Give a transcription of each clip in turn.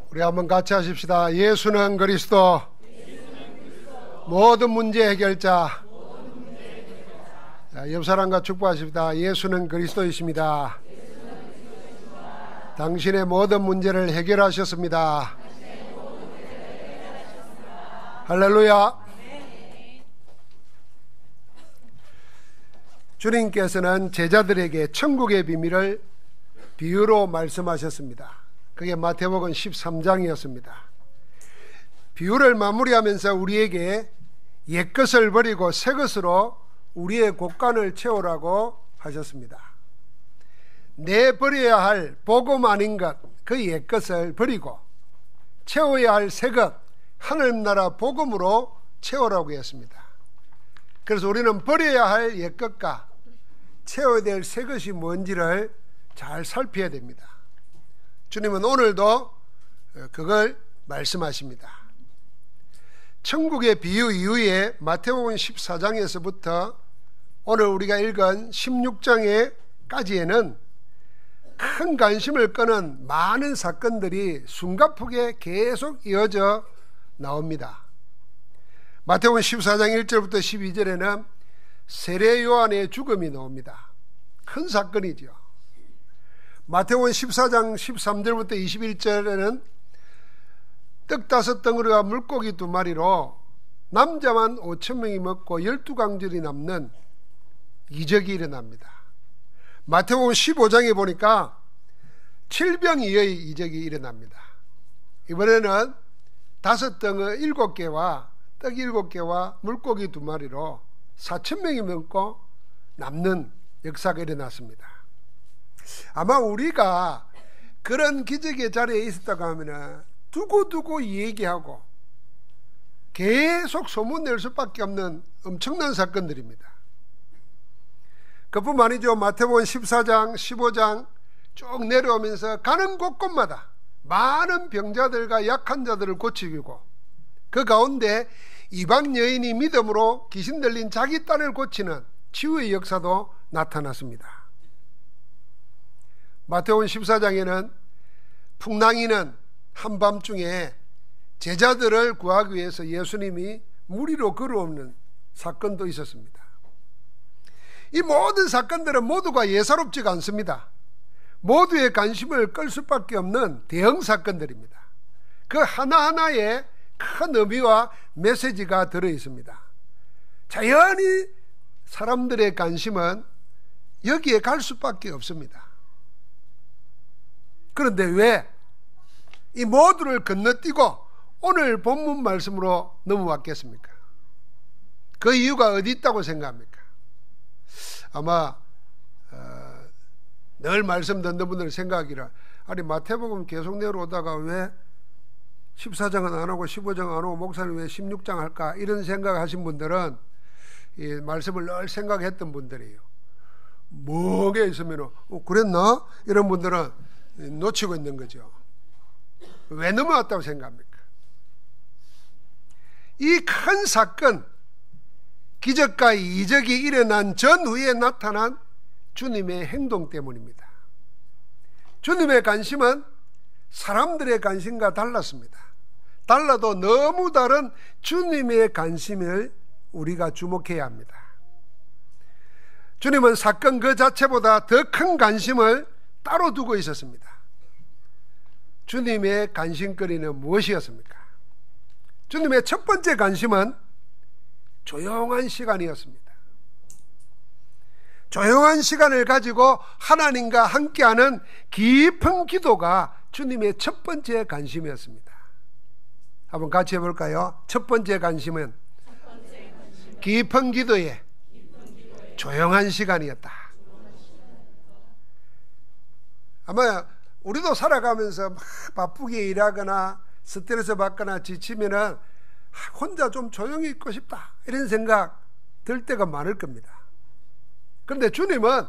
우리 한번 같이 하십시다. 예수는 그리스도, 모든 문제 해결자. 옆 사람과 축복하십시다. 예수는 그리스도이십니다. 당신의 모든 문제를 해결하셨습니다. 할렐루야. 주님께서는 제자들에게 천국의 비밀을 비유로 말씀하셨습니다. 그게 마태복음 13장이었습니다. 비유를 마무리하면서 우리에게 옛것을 버리고 새것으로 우리의 곳간을 채우라고 하셨습니다. 내 버려야 할 복음 아닌 것, 그 옛것을 버리고 채워야 할 새것, 하늘나라 복음으로 채우라고 했습니다. 그래서 우리는 버려야 할 옛것과 채워야 될 새것이 뭔지를 잘 살펴야 됩니다. 주님은 오늘도 그걸 말씀하십니다. 천국의 비유 이후에 마태복음 14장에서부터 오늘 우리가 읽은 16장에까지에는 큰 관심을 끄는 많은 사건들이 숨가쁘게 계속 이어져 나옵니다. 마태복음 14장 1절부터 12절에는 세례 요한의 죽음이 나옵니다. 큰 사건이죠. 마태복음 14장 13절부터 21절에는 떡 5덩어리와 물고기 2마리로 남자만 5,000명이 먹고 12강절이 남는 이적이 일어납니다. 마태복음 15장에 보니까 7병이의 이적이 일어납니다. 이번에는 5덩어 7개와 떡 7개와 물고기 2마리로 4,000명이 먹고 남는 역사가 일어났습니다. 아마 우리가 그런 기적의 자리에 있었다고 하면 두고두고 얘기하고 계속 소문낼 수밖에 없는 엄청난 사건들입니다. 그뿐만 아니죠. 마태복음 14장 15장 쭉 내려오면서 가는 곳곳마다 많은 병자들과 약한 자들을 고치고 그 가운데 이방 여인이 믿음으로 귀신 들린 자기 딸을 고치는 치유의 역사도 나타났습니다. 마태복음 14장에는 풍랑이는 한밤중에 제자들을 구하기 위해서 예수님이 무리로 걸어오는 사건도 있었습니다. 이 모든 사건들은 모두가 예사롭지가 않습니다. 모두의 관심을 끌 수밖에 없는 대형 사건들입니다. 그 하나하나에 큰 의미와 메시지가 들어있습니다. 자연히 사람들의 관심은 여기에 갈 수밖에 없습니다. 그런데 왜 이 모두를 건너뛰고 오늘 본문 말씀으로 넘어왔겠습니까? 그 이유가 어디 있다고 생각합니까? 아마 늘 말씀 듣는 분들 생각이라, 아니 마태복음 계속 내려오다가 왜 14장은 안 하고 15장 안 하고 목사님 왜 16장 할까, 이런 생각하신 분들은 이 말씀을 늘 생각했던 분들이에요. 뭐게 있으면 그랬나? 이런 분들은 놓치고 있는 거죠. 왜 넘어왔다고 생각합니까? 이 큰 사건, 기적과 이적이 일어난 전후에 나타난 주님의 행동 때문입니다. 주님의 관심은 사람들의 관심과 달랐습니다. 달라도 너무 다른 주님의 관심을 우리가 주목해야 합니다. 주님은 사건 그 자체보다 더 큰 관심을 따로 두고 있었습니다. 주님의 관심거리는 무엇이었습니까? 주님의 첫 번째 관심은 조용한 시간이었습니다. 조용한 시간을 가지고 하나님과 함께하는 깊은 기도가 주님의 첫 번째 관심이었습니다. 한번 같이 해볼까요? 첫 번째 관심은 깊은 기도에 조용한 시간이었다. 아마 우리도 살아가면서 막 바쁘게 일하거나 스트레스 받거나 지치면은 혼자 좀 조용히 있고 싶다, 이런 생각 들 때가 많을 겁니다. 그런데 주님은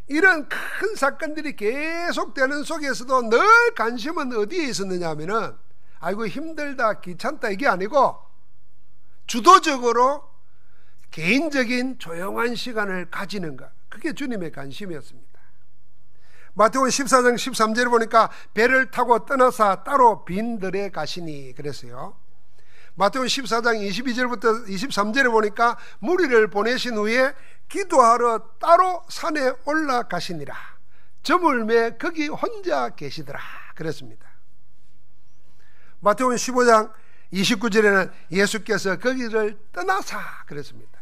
이런 큰 사건들이 계속되는 속에서도 늘 관심은 어디에 있었느냐 하면은, 아이고 힘들다 귀찮다 이게 아니고 주도적으로 개인적인 조용한 시간을 가지는 것, 그게 주님의 관심이었습니다. 마태복음 14장 13절에 보니까 배를 타고 떠나사 따로 빈들에 가시니 그랬어요. 마태복음 14장 22절부터 23절에 보니까 무리를 보내신 후에 기도하러 따로 산에 올라가시니라. 저물매 거기 혼자 계시더라 그랬습니다. 마태복음 15장 29절에는 예수께서 거기를 떠나사 그랬습니다.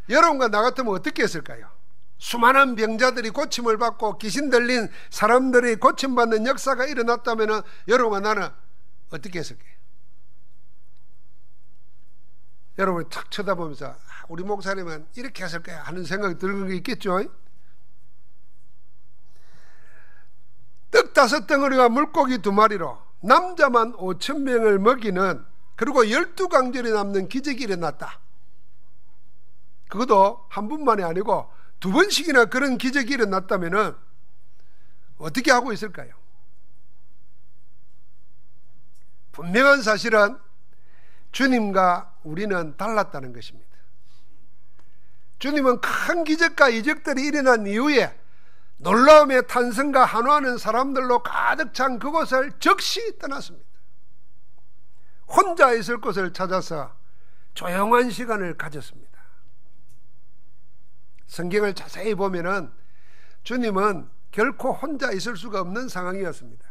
여러분과 나 같으면 어떻게 했을까요? 수많은 병자들이 고침을 받고 귀신 들린 사람들이 고침받는 역사가 일어났다면 여러분과 나는 어떻게 했을까요? 여러분이 탁 쳐다보면서 우리 목사님은 이렇게 했을 거야 하는 생각이 드는 게 있겠죠. 떡 5덩어리와 물고기 2마리로 남자만 5,000명을 먹이는, 그리고 12강절이 남는 기적이 일어났다. 그것도 한 번만이 아니고 2번씩이나 그런 기적이 일어났다면 어떻게 하고 있을까요? 분명한 사실은 주님과 우리는 달랐다는 것입니다. 주님은 큰 기적과 이적들이 일어난 이후에 놀라움의 탄성과 환호하는 사람들로 가득 찬 그곳을 즉시 떠났습니다. 혼자 있을 곳을 찾아서 조용한 시간을 가졌습니다. 성경을 자세히 보면은 주님은 결코 혼자 있을 수가 없는 상황이었습니다.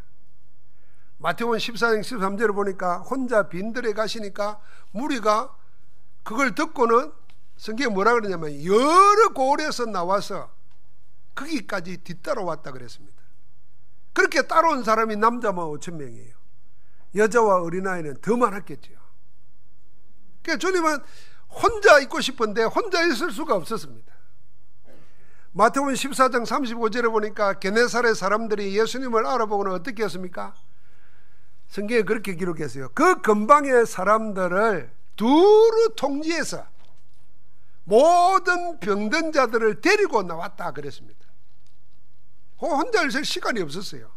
마태복음 14장 13절을 보니까 혼자 빈들에 가시니까 무리가 그걸 듣고는 성경에 뭐라 그러냐면 여러 고을에서 나와서 거기까지 뒤따라왔다 그랬습니다. 그렇게 따라온 사람이 남자만 5,000명이에요. 여자와 어린아이는 더 많았겠죠. 그러니까 주님은 혼자 있고 싶은데 혼자 있을 수가 없었습니다. 마태복음 14장 35절에 보니까 게네사렛 사람들이 예수님을 알아보고는 어떻게 했습니까? 성경에 그렇게 기록했어요. 그 근방의 사람들을 두루 통지해서 모든 병든 자들을 데리고 나왔다 그랬습니다. 혼자 있을 시간이 없었어요.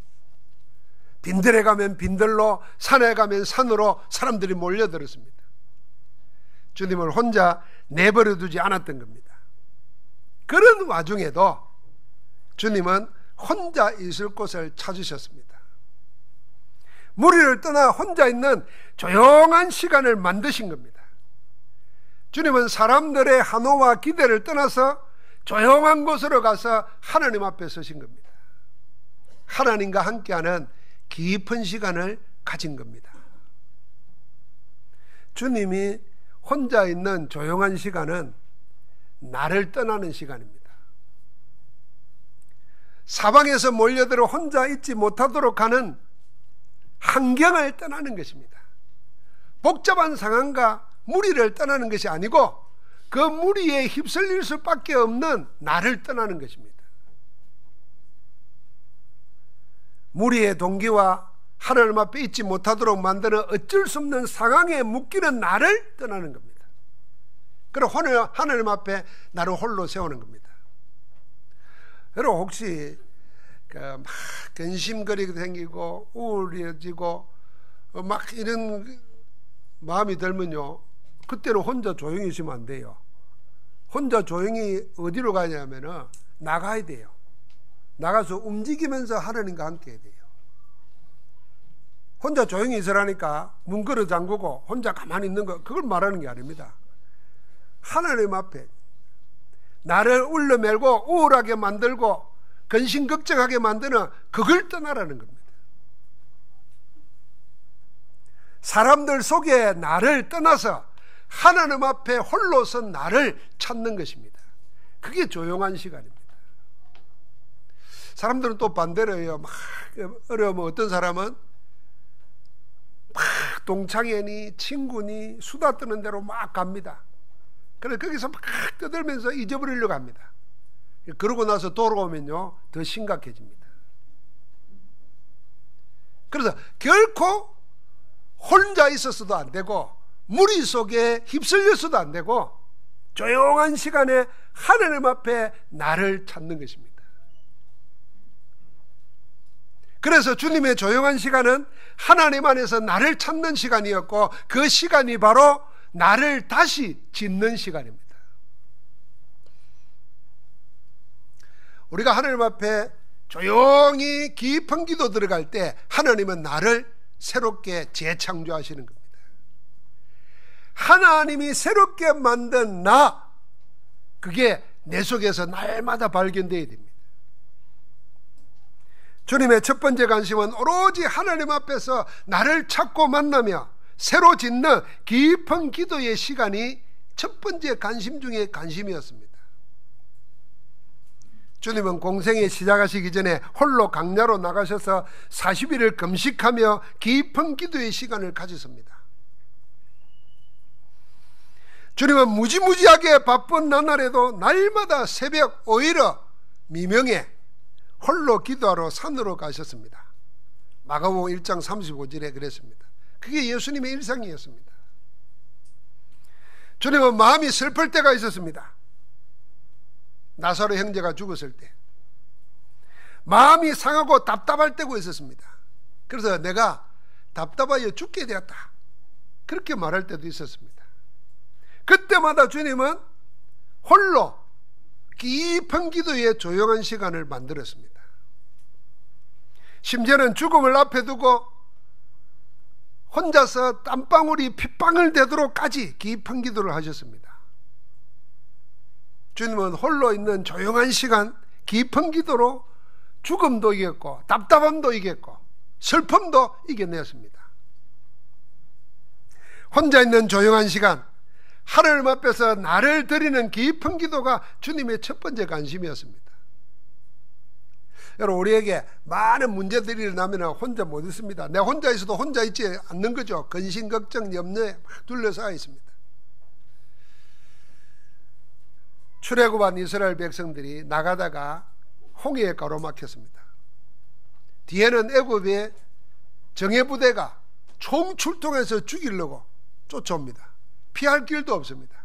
빈들에 가면 빈들로, 산에 가면 산으로 사람들이 몰려들었습니다. 주님을 혼자 내버려 두지 않았던 겁니다. 그런 와중에도 주님은 혼자 있을 곳을 찾으셨습니다. 무리를 떠나 혼자 있는 조용한 시간을 만드신 겁니다. 주님은 사람들의 환호와 기대를 떠나서 조용한 곳으로 가서 하나님 앞에 서신 겁니다. 하나님과 함께하는 깊은 시간을 가진 겁니다. 주님이 혼자 있는 조용한 시간은 나를 떠나는 시간입니다. 사방에서 몰려들어 혼자 있지 못하도록 하는 환경을 떠나는 것입니다. 복잡한 상황과 무리를 떠나는 것이 아니고 그 무리에 휩쓸릴 수밖에 없는 나를 떠나는 것입니다. 무리의 동기와 하나님 앞에 있지 못하도록 만드는 어쩔 수 없는 상황에 묶이는 나를 떠나는 겁니다. 그리고 하나님 앞에 나를 홀로 세우는 겁니다. 여러분 혹시 막 근심거리게 생기고 우울해지고 막 이런 마음이 들면요, 그때는 혼자 조용히 있으면 안 돼요. 혼자 조용히 어디로 가냐면은 나가야 돼요. 나가서 움직이면서 하나님과 함께 해야 돼요. 혼자 조용히 있으라니까 문 걸어 잠그고 혼자 가만히 있는 거, 그걸 말하는 게 아닙니다. 하나님 앞에 나를 울러매고 우울하게 만들고 근심 걱정하게 만드는 그걸 떠나라는 겁니다. 사람들 속에 나를 떠나서 하나님 앞에 홀로 선 나를 찾는 것입니다. 그게 조용한 시간입니다. 사람들은 또 반대로 해요. 막 어려우면 어떤 사람은 막 동창회니 친구니 수다 떠는 대로 막 갑니다. 그래서 거기서 막 떠들면서 잊어버리려고 합니다. 그러고 나서 돌아오면요 더 심각해집니다. 그래서 결코 혼자 있었어도 안 되고 무리 속에 휩쓸렸어도 안 되고 조용한 시간에 하나님 앞에 나를 찾는 것입니다. 그래서 주님의 조용한 시간은 하나님 안에서 나를 찾는 시간이었고 그 시간이 바로 나를 다시 짓는 시간입니다. 우리가 하나님 앞에 조용히 깊은 기도 들어갈 때 하나님은 나를 새롭게 재창조하시는 겁니다. 하나님이 새롭게 만든 나, 그게 내 속에서 날마다 발견되어야 됩니다. 주님의 첫 번째 관심은 오로지 하나님 앞에서 나를 찾고 만나며 새로 짓는 깊은 기도의 시간이 첫 번째 관심 중에 관심이었습니다. 주님은 공생에 시작하시기 전에 홀로 강야로 나가셔서 40일을 금식하며 깊은 기도의 시간을 가지셨습니다. 주님은 무지무지하게 바쁜 나날에도 날마다 새벽 5일어 미명에 홀로 기도하러 산으로 가셨습니다. 마가복음 1장 35절에 그랬습니다. 그게 예수님의 일상이었습니다. 주님은 마음이 슬플 때가 있었습니다. 나사로 형제가 죽었을 때 마음이 상하고 답답할 때가 있었습니다. 그래서 내가 답답하여 죽게 되었다, 그렇게 말할 때도 있었습니다. 그때마다 주님은 홀로 깊은 기도의 조용한 시간을 만들었습니다. 심지어는 죽음을 앞에 두고 혼자서 땀방울이 핏방울 되도록까지 깊은 기도를 하셨습니다. 주님은 홀로 있는 조용한 시간, 깊은 기도로 죽음도 이겼고 답답함도 이겼고 슬픔도 이겨냈습니다. 혼자 있는 조용한 시간, 하나님 앞에서 나를 드리는 깊은 기도가 주님의 첫 번째 관심이었습니다. 여러분, 우리에게 많은 문제들이 일어나면 혼자 못 있습니다. 내 혼자 있어도 혼자 있지 않는 거죠. 근심, 걱정, 염려에 둘러싸여 있습니다. 출애굽한 이스라엘 백성들이 나가다가 홍해에 가로막혔습니다. 뒤에는 애굽의 정예부대가 총출동해서 죽이려고 쫓아옵니다. 피할 길도 없습니다.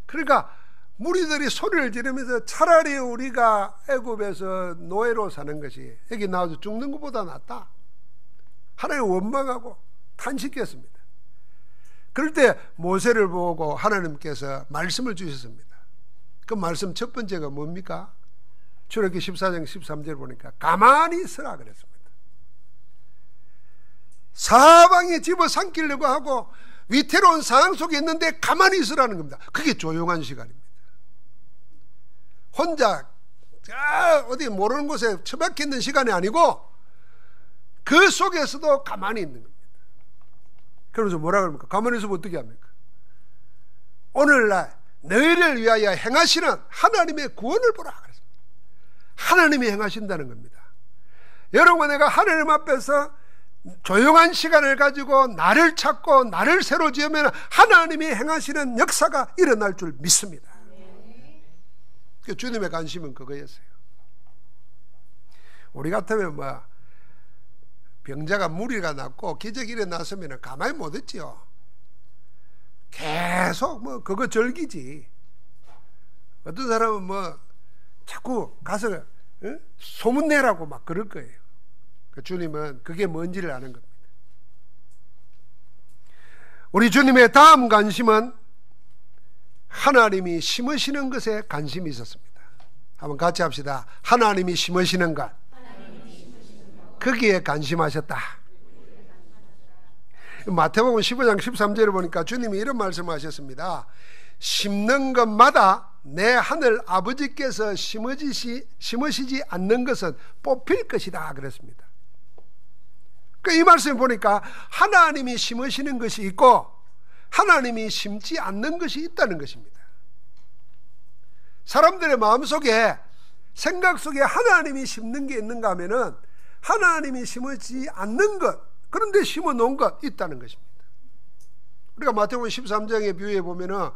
그러니까 무리들이 소리를 지르면서 차라리 우리가 애굽에서 노예로 사는 것이 여기 나와서 죽는 것보다 낫다, 하나님 원망하고 탄식했습니다. 그럴 때 모세를 보고 하나님께서 말씀을 주셨습니다. 그 말씀 첫 번째가 뭡니까? 출애굽기 14장 13절 보니까 가만히 있으라 그랬습니다. 사방에 집어삼키려고 하고 위태로운 상황 속에 있는데 가만히 있으라는 겁니다. 그게 조용한 시간입니다. 혼자 어디 모르는 곳에 처박혀 있는 시간이 아니고 그 속에서도 가만히 있는 겁니다. 그러면서 뭐라 그럽니까? 가만히 있으면 어떻게 합니까? 오늘날 너희를 위하여 행하시는 하나님의 구원을 보라 그랬습니다. 하나님이 행하신다는 겁니다. 여러분, 내가 하나님 앞에서 조용한 시간을 가지고 나를 찾고 나를 새로 지으면 하나님이 행하시는 역사가 일어날 줄 믿습니다. 주님의 관심은 그거였어요. 우리 같으면 병자가 무리가 났고 기적이 일어났으면 가만히 못 있지요. 계속 그거 절기지. 어떤 사람은 자꾸 가서 소문내라고 막 그럴 거예요. 주님은 그게 뭔지를 아는 겁니다. 우리 주님의 다음 관심은 하나님이 심으시는 것에 관심이 있었습니다. 한번 같이 합시다. 하나님이 심으시는 것, 거기에 관심하셨다. 마태복음 15장 13절을 보니까 주님이 이런 말씀을 하셨습니다. 심는 것마다 내 하늘 아버지께서 심으시지 않는 것은 뽑힐 것이다 그랬습니다. 이 말씀 보니까 하나님이 심으시는 것이 있고 하나님이 심지 않는 것이 있다는 것입니다. 사람들의 마음속에, 생각 속에 하나님이 심는 게 있는가 하면은 하나님이 심지 않는 것, 그런데 심어 놓은 것 있다는 것입니다. 우리가 마태복음 13장의 비유에 보면은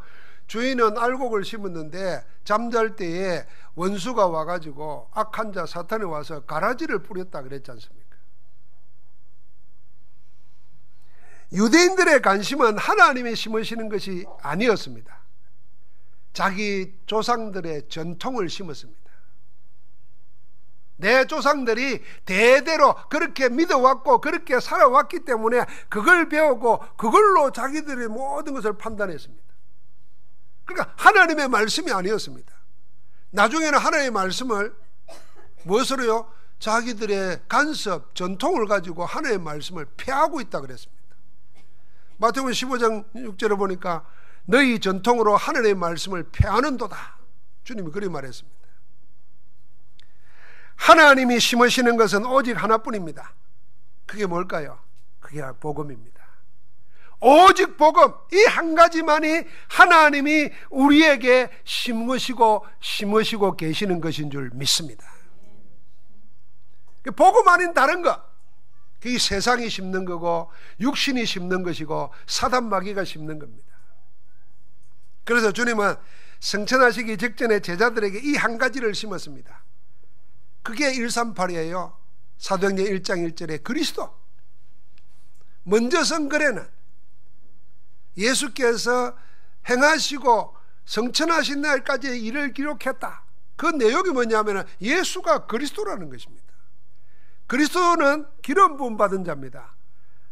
주인은 알곡을 심었는데 잠잘 때에 원수가 와가지고 악한 자 사탄이 와서 가라지를 뿌렸다 그랬지 않습니까? 유대인들의 관심은 하나님이 심으시는 것이 아니었습니다. 자기 조상들의 전통을 심었습니다. 내 조상들이 대대로 그렇게 믿어왔고 그렇게 살아왔기 때문에 그걸 배우고 그걸로 자기들의 모든 것을 판단했습니다. 그러니까 하나님의 말씀이 아니었습니다. 나중에는 하나님의 말씀을 무엇으로요? 자기들의 간섭, 전통을 가지고 하나님의 말씀을 폐하고 있다 그랬습니다. 마태복음 15장 6절에 보니까 너희 전통으로 하나님의 말씀을 폐하는도다. 주님이 그렇게 말했습니다. 하나님이 심으시는 것은 오직 하나뿐입니다. 그게 뭘까요? 그게 복음입니다. 오직 복음, 이 한 가지만이 하나님이 우리에게 심으시고 계시는 것인 줄 믿습니다. 복음 아닌 다른 것, 그게 세상이 심는 거고 육신이 심는 것이고 사단 마귀가 심는 겁니다. 그래서 주님은 승천하시기 직전에 제자들에게 이 한 가지를 심었습니다. 그게 138이에요. 사도행전 1장 1절에 그리스도. 먼저 성글에는 예수께서 행하시고 성천하신 날까지의 일을 기록했다. 그 내용이 뭐냐면 예수가 그리스도라는 것입니다. 그리스도는 기름 부음 받은 자입니다.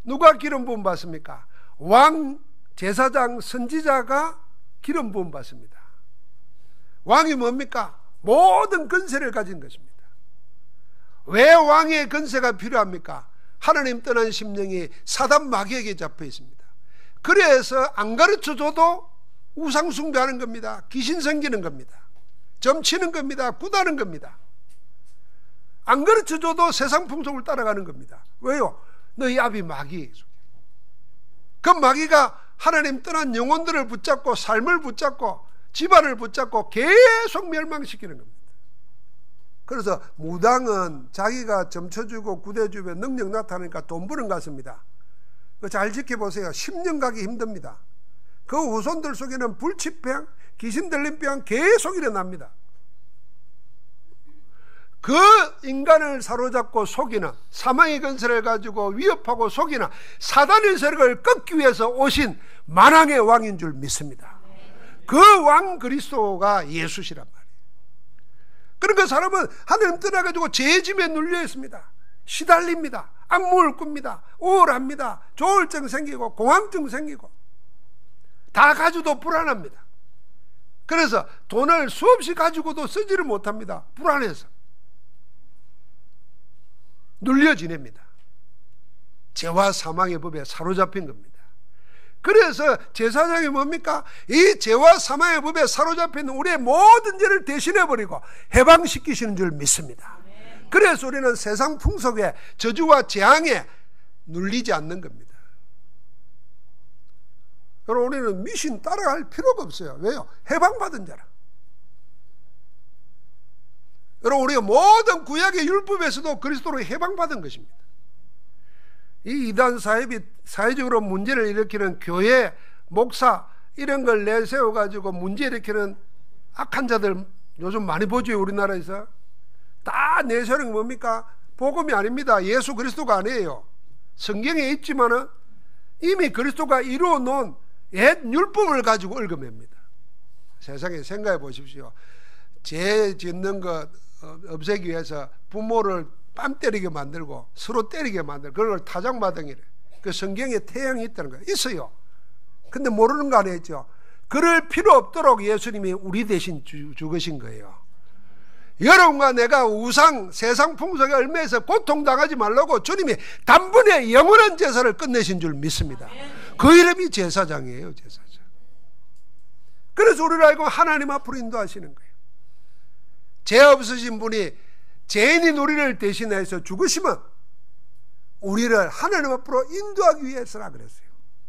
누가 기름 부음 받습니까? 왕, 제사장, 선지자가 기름 부음 받습니다. 왕이 뭡니까? 모든 권세를 가진 것입니다. 왜 왕의 권세가 필요합니까? 하나님 떠난 심령이 사단 마귀에게 잡혀 있습니다. 그래서 안 가르쳐줘도 우상 숭배하는 겁니다. 귀신 섬기는 겁니다. 점치는 겁니다. 굿하는 겁니다. 안 가르쳐줘도 세상 풍속을 따라가는 겁니다. 왜요? 너희 아비 마귀. 그 마귀가 하나님 떠난 영혼들을 붙잡고 삶을 붙잡고 집안을 붙잡고 계속 멸망시키는 겁니다. 그래서 무당은 자기가 점쳐주고 구대주면 능력 나타나니까 돈 버는 것 같습니다. 잘 지켜보세요. 10년 가기 힘듭니다. 그 후손들 속에는 불치병, 귀신 들린 병 계속 일어납니다. 그 인간을 사로잡고 속이는 사망의 근세를 가지고 위협하고 속이는 사단의 세력을 꺾기 위해서 오신 만왕의 왕인 줄 믿습니다. 그 왕 그리스도가 예수시란 말이에요. 그러니까 사람은 하나님 떠나가지고 죄짐에 눌려 있습니다. 시달립니다. 악몽을 꿉니다. 우울합니다. 조울증 생기고 공황증 생기고 다 가지고도 불안합니다. 그래서 돈을 수없이 가지고도 쓰지를 못합니다. 불안해서 눌려 지냅니다. 죄와 사망의 법에 사로잡힌 겁니다. 그래서 제사장이 뭡니까? 이 죄와 사망의 법에 사로잡힌 우리의 모든 죄를 대신해버리고 해방시키시는 줄 믿습니다. 그래서 우리는 세상 풍속에 저주와 재앙에 눌리지 않는 겁니다. 여러분, 우리는 미신 따라갈 필요가 없어요. 왜요? 해방받은 자라. 여러분, 우리가 모든 구약의 율법에서도 그리스도로 해방받은 것입니다. 이 이단 사입이 사회적으로 문제를 일으키는 교회, 목사 이런 걸 내세워가지고 문제 일으키는 악한 자들 요즘 많이 보죠. 우리나라에서 다 내세우는 게 뭡니까? 복음이 아닙니다. 예수 그리스도가 아니에요. 성경에 있지만은 이미 그리스도가 이루어 놓은 옛 율법을 가지고 얽어맵니다. 세상에 생각해 보십시오. 죄 짓는 것 없애기 위해서 부모를 뺨 때리게 만들고 서로 때리게 만들고 그걸 타작마당이래. 그 성경에 태양이 있다는 거예요. 있어요. 근데 모르는 거 아니겠죠. 그럴 필요 없도록 예수님이 우리 대신 죽으신 거예요. 여러분과 내가 우상 세상 풍속에 얽매여서 고통당하지 말라고 주님이 단번에 영원한 제사를 끝내신 줄 믿습니다. 그 이름이 제사장이에요. 제사장. 그래서 우리를 알고 하나님 앞으로 인도하시는 거예요. 죄 없으신 분이 죄인인 우리를 대신해서 죽으시면 우리를 하나님 앞으로 인도하기 위해서라 그랬어요.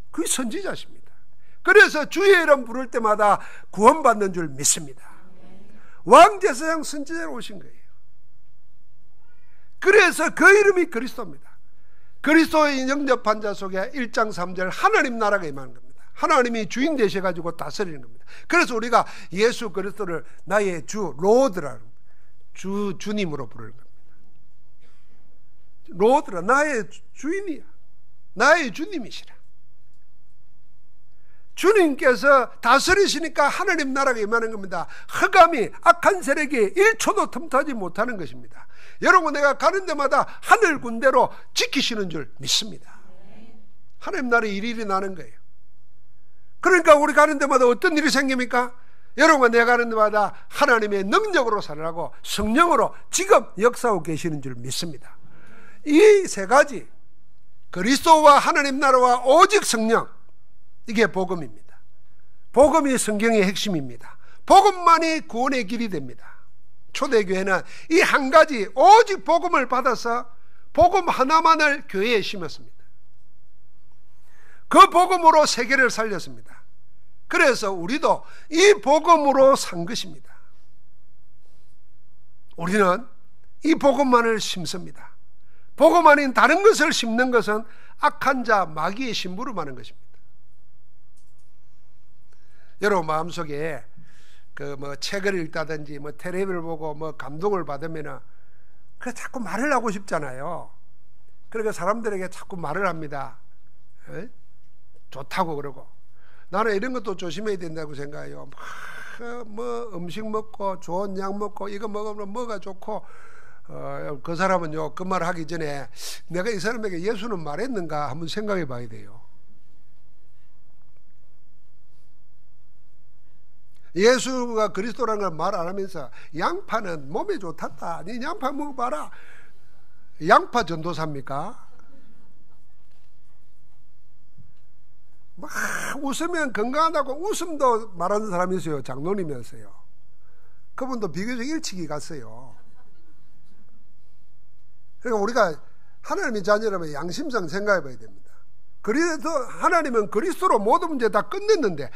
그게 선지자십니다. 그래서 주의 이름 부를 때마다 구원받는 줄 믿습니다. 왕제사장 선지자로 오신 거예요. 그래서 그 이름이 그리스도입니다. 그리스도의 영접한 자 속에 1장 3절 하나님 나라가 임하는 겁니다. 하나님이 주인 되셔가지고 다스리는 겁니다. 그래서 우리가 예수 그리스도를 나의 주 로드라는 주님으로 부르는 겁니다. 로드라 나의 주인이야. 나의 주님이시라. 주님께서 다스리시니까 하나님 나라가 임하는 겁니다. 흑암이 악한 세력이 1초도 틈타지 못하는 것입니다. 여러분, 내가 가는 데마다 하늘 군대로 지키시는 줄 믿습니다. 하나님 나라의 일이 나는 거예요. 그러니까 우리 가는 데마다 어떤 일이 생깁니까? 여러분과 내가 가는 데마다 하나님의 능력으로 살아가고 성령으로 지금 역사하고 계시는 줄 믿습니다. 이 세 가지, 그리스도와 하나님 나라와 오직 성령, 이게 복음입니다. 복음이 성경의 핵심입니다. 복음만이 구원의 길이 됩니다. 초대교회는 이 한 가지 오직 복음을 받아서 복음 하나만을 교회에 심었습니다. 그 복음으로 세계를 살렸습니다. 그래서 우리도 이 복음으로 산 것입니다. 우리는 이 복음만을 심습니다. 복음 아닌 다른 것을 심는 것은 악한 자 마귀의 심부름하는 것입니다. 여러분 마음속에 책을 읽다든지 텔레비를 보고 감동을 받으면 그래 자꾸 말을 하고 싶잖아요. 그러니까 사람들에게 자꾸 말을 합니다. 좋다고 그러고. 나는 이런 것도 조심해야 된다고 생각해요. 음식 먹고 좋은 약 먹고 이거 먹으면 뭐가 좋고 그 사람은요 그 말 하기 전에 내가 이 사람에게 예수는 말했는가 한번 생각해 봐야 돼요. 예수가 그리스도라는 걸 말 안 하면서 양파는 몸에 좋단다. 니 양파 먹어봐라. 양파 전도사입니까? 막 웃으면 건강하다고 웃음도 말하는 사람이 있어요. 장로님이었어요. 그분도 비교적 일찍이 갔어요. 그러니까 우리가 하나님의 자녀라면 양심상 생각해 봐야 됩니다. 그래서 하나님은 그리스도로 모든 문제 다 끝냈는데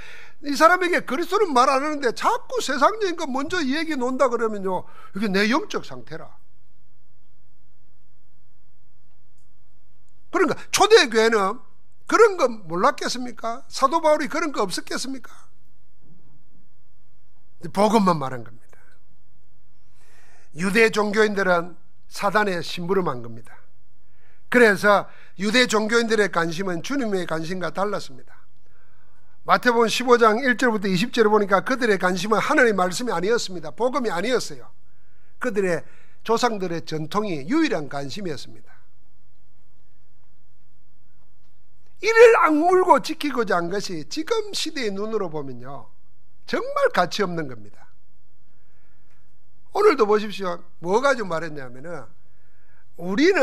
이 사람에게 그리스도는 말 안 하는데 자꾸 세상적인 거 먼저 얘기 논다 그러면요 이게 내 영적 상태라. 그러니까 초대교회는 그런 거 몰랐겠습니까? 사도 바울이 그런 거 없었겠습니까? 복음만 말한 겁니다. 유대 종교인들은 사단의 심부름한 겁니다. 그래서 유대 종교인들의 관심은 주님의 관심과 달랐습니다. 마태복음 15장 1절부터 20절을 보니까 그들의 관심은 하나님의 말씀이 아니었습니다. 복음이 아니었어요. 그들의 조상들의 전통이 유일한 관심이었습니다. 이를 악물고 지키고자 한 것이 지금 시대의 눈으로 보면요 정말 가치 없는 겁니다. 오늘도 보십시오. 뭐 가지고 말했냐면은 우리는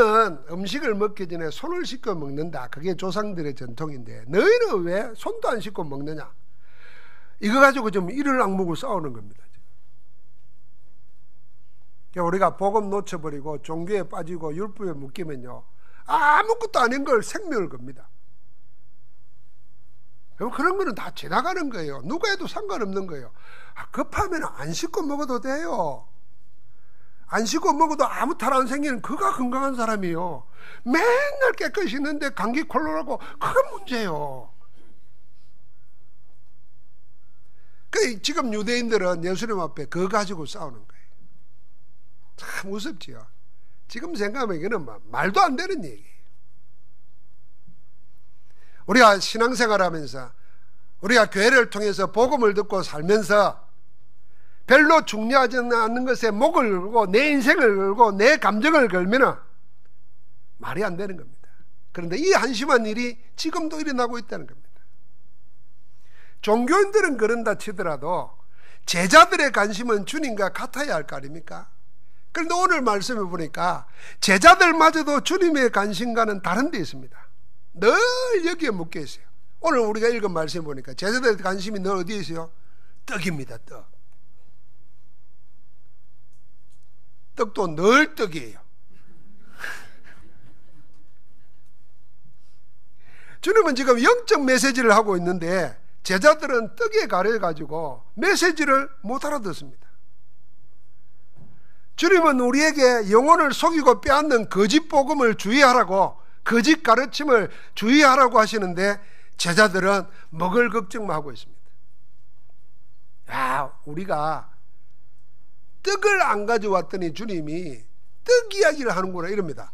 음식을 먹기 전에 손을 씻고 먹는다. 그게 조상들의 전통인데 너희는 왜 손도 안 씻고 먹느냐. 이거 가지고 좀 이를 악물고 싸우는 겁니다. 그러니까 우리가 복음 놓쳐버리고 종교에 빠지고 율법에 묶이면요 아무것도 아닌 걸 생명을 겁니다. 그런 거는 다 지나가는 거예요. 누가 해도 상관없는 거예요. 급하면 안 씻고 먹어도 돼요. 안 씻고 먹어도 아무 탈 안 생기는 그가 건강한 사람이에요. 맨날 깨끗이 있는데 감기 콜로라고 그건 문제예요. 지금 유대인들은 예수님 앞에 그거 가지고 싸우는 거예요. 참 우습지요. 지금 생각하면 이거는 말도 안 되는 얘기예요. 우리가 신앙생활하면서 우리가 교회를 통해서 복음을 듣고 살면서 별로 중요하지 않는 것에 목을 걸고 내 인생을 걸고 내 감정을 걸면 말이 안 되는 겁니다. 그런데 이 한심한 일이 지금도 일어나고 있다는 겁니다. 종교인들은 그런다 치더라도 제자들의 관심은 주님과 같아야 할 거 아닙니까? 그런데 오늘 말씀을 보니까 제자들마저도 주님의 관심과는 다른 데 있습니다. 늘 여기에 묶여 있어요. 오늘 우리가 읽은 말씀 보니까 제자들의 관심이 늘 어디에 있어요? 떡입니다. 떡. 떡도 늘 떡이에요. 주님은 지금 영적 메시지를 하고 있는데 제자들은 떡에 가려가지고 메시지를 못 알아듣습니다. 주님은 우리에게 영혼을 속이고 빼앗는 거짓 복음을 주의하라고 거짓 가르침을 주의하라고 하시는데 제자들은 먹을 걱정만 하고 있습니다. 우리가 떡을 안 가져왔더니 주님이 떡 이야기를 하는구나 이럽니다.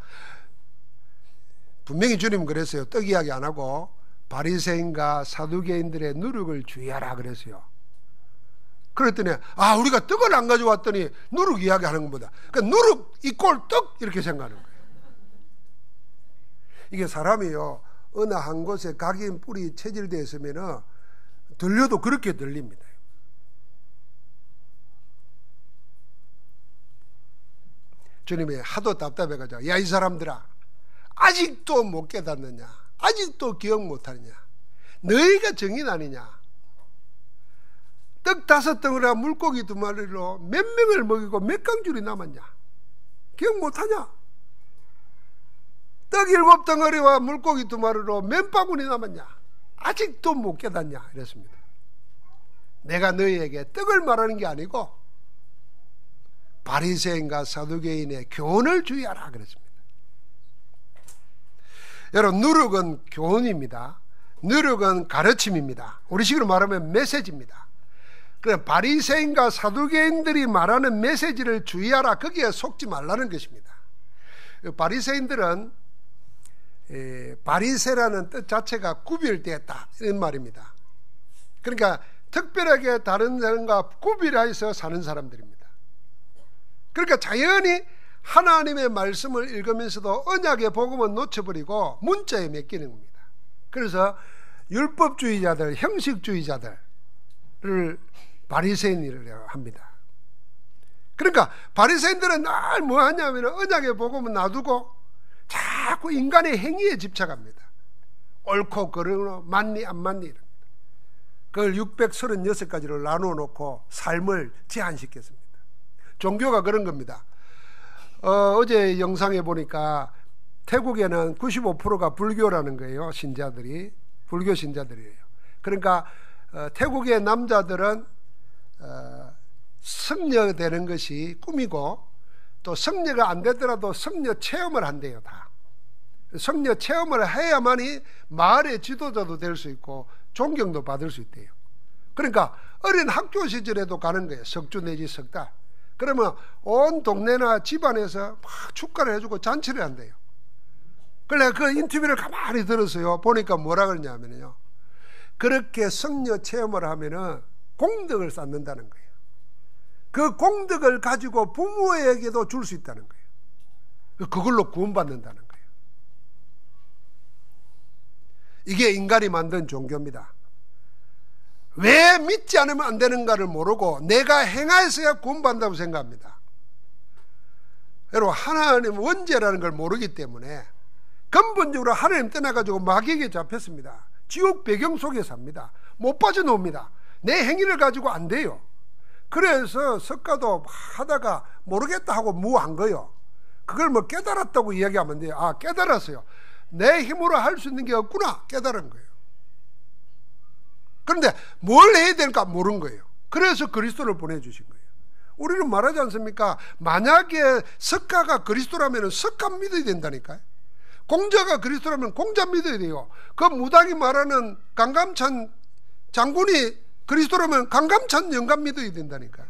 분명히 주님은 그랬어요. 떡 이야기 안 하고 바리새인과 사두개인들의 누룩을 주의하라 그랬어요. 그랬더니 우리가 떡을 안 가져왔더니 누룩 이야기하는 것보다 그러니까 누룩 이꼴 떡 이렇게 생각하는 거예요. 이게 사람이요 어느 한 곳에 각인 뿔이 체질되어 있으면 들려도 그렇게 들립니다. 주님이 하도 답답해가지고 야 이 사람들아 아직도 못 깨닫느냐, 아직도 기억 못하느냐, 너희가 정인 아니냐, 떡 5덩어리와 물고기 2마리로 몇 명을 먹이고 몇 강줄이 남았냐, 기억 못하냐, 떡 7덩어리와 물고기 2마리로 몇 바구니 남았냐, 아직도 못 깨닫냐 이랬습니다. 내가 너희에게 떡을 말하는 게 아니고 바리새인과 사두개인의 교훈을 주의하라 그랬습니다. 여러분, 누룩은 교훈입니다. 누룩은 가르침입니다. 우리식으로 말하면 메시지입니다. 그래, 바리새인과 사두개인들이 말하는 메시지를 주의하라, 거기에 속지 말라는 것입니다. 바리새인들은 바리새라는 뜻 자체가 구별되었다 이런 말입니다. 그러니까 특별하게 다른 사람과 구별해서 사는 사람들입니다. 그러니까 자연히 하나님의 말씀을 읽으면서도 언약의 복음은 놓쳐버리고 문자에 맡기는 겁니다. 그래서 율법주의자들, 형식주의자들을 바리새인이라고 합니다. 그러니까 바리새인들은 늘 뭐 하냐면 언약의 복음은 놔두고 자꾸 인간의 행위에 집착합니다. 옳고 그르고 맞니 안 맞니 이럽니다. 그걸 636가지로 나누어 놓고 삶을 제한시켰습니다. 종교가 그런 겁니다. 어제 영상에 보니까 태국에는 95%가 불교라는 거예요. 신자들이 불교 신자들이에요. 그러니까 태국의 남자들은 성녀되는 것이 꿈이고, 또 성녀가 안 되더라도 성녀 체험을 한대요. 다 성녀 체험을 해야만이 마을의 지도자도 될 수 있고 존경도 받을 수 있대요. 그러니까 어린 학교 시절에도 가는 거예요. 석주 내지 석 달. 그러면 온 동네나 집안에서 막 축가를 해주고 잔치를 한대요. 그래, 그 인터뷰를 가만히 들었어요. 보니까 뭐라 그러냐면요, 그렇게 성녀 체험을 하면은 공덕을 쌓는다는 거예요. 그 공덕을 가지고 부모에게도 줄 수 있다는 거예요. 그걸로 구원받는다는 거예요. 이게 인간이 만든 종교입니다. 왜 믿지 않으면 안 되는가를 모르고 내가 행하여서야 구원받는다고 생각합니다. 여러분, 하나님 원죄라는 걸 모르기 때문에 근본적으로 하나님 떠나가지고 마귀에게 잡혔습니다. 지옥 배경 속에 삽니다. 못 빠져나옵니다. 내 행위를 가지고 안 돼요. 그래서 석가도 하다가 모르겠다 하고 무한 거요. 그걸 뭐 깨달았다고 이야기하면 안 돼요. 아, 깨달았어요. 내 힘으로 할 수 있는 게 없구나, 깨달은 거예요. 그런데 뭘 해야 될까 모르는 거예요. 그래서 그리스도를 보내주신 거예요. 우리는 말하지 않습니까? 만약에 석가가 그리스도라면 석가 믿어야 된다니까요. 공자가 그리스도라면 공자 믿어야 돼요. 그 무당이 말하는 강감찬 장군이 그리스도라면 강감찬 영감 믿어야 된다니까요.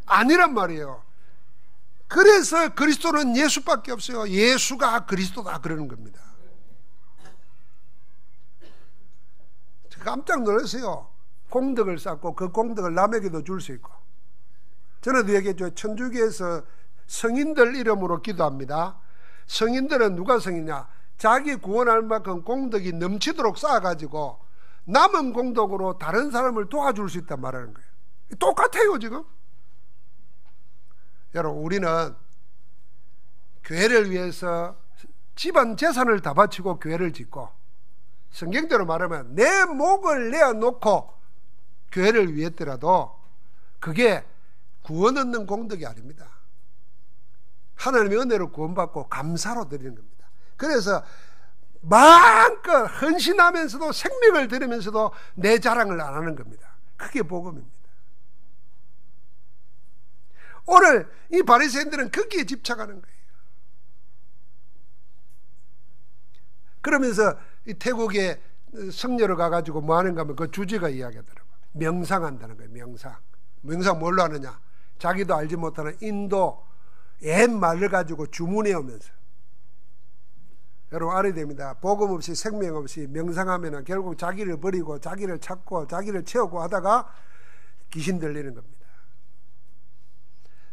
아니란 말이에요. 그래서 그리스도는 예수밖에 없어요. 예수가 그리스도다 그러는 겁니다. 깜짝 놀랐어요. 공덕을 쌓고 그 공덕을 남에게도 줄 수 있고. 전에도 얘기했죠. 천주교에서 성인들 이름으로 기도합니다. 성인들은 누가 성이냐? 자기 구원할 만큼 공덕이 넘치도록 쌓아가지고 남은 공덕으로 다른 사람을 도와줄 수 있단 말하는 거예요. 똑같아요 지금. 여러분, 우리는 교회를 위해서 집안 재산을 다 바치고 교회를 짓고, 성경대로 말하면 내 목을 내어놓고 교회를 위했더라도 그게 구원 얻는 공덕이 아닙니다. 하나님의 은혜로 구원받고 감사로 드리는 겁니다. 그래서 마음껏 헌신하면서도 생명을 드리면서도 내 자랑을 안 하는 겁니다. 그게 복음입니다. 오늘 이 바리새인들은 거기에 집착하는 거예요. 그러면서 이 태국에 성녀로 가가지고 뭐 하는가 하면 그 주제가 이야기하더라고요. 명상한다는 거예요. 명상 뭘로 하느냐? 자기도 알지 못하는 인도 옛 말을 가지고 주문해 오면서, 여러분 알아야 됩니다. 복음 없이 생명 없이 명상하면 결국 자기를 버리고 자기를 찾고 자기를 채우고 하다가 귀신 들리는 겁니다.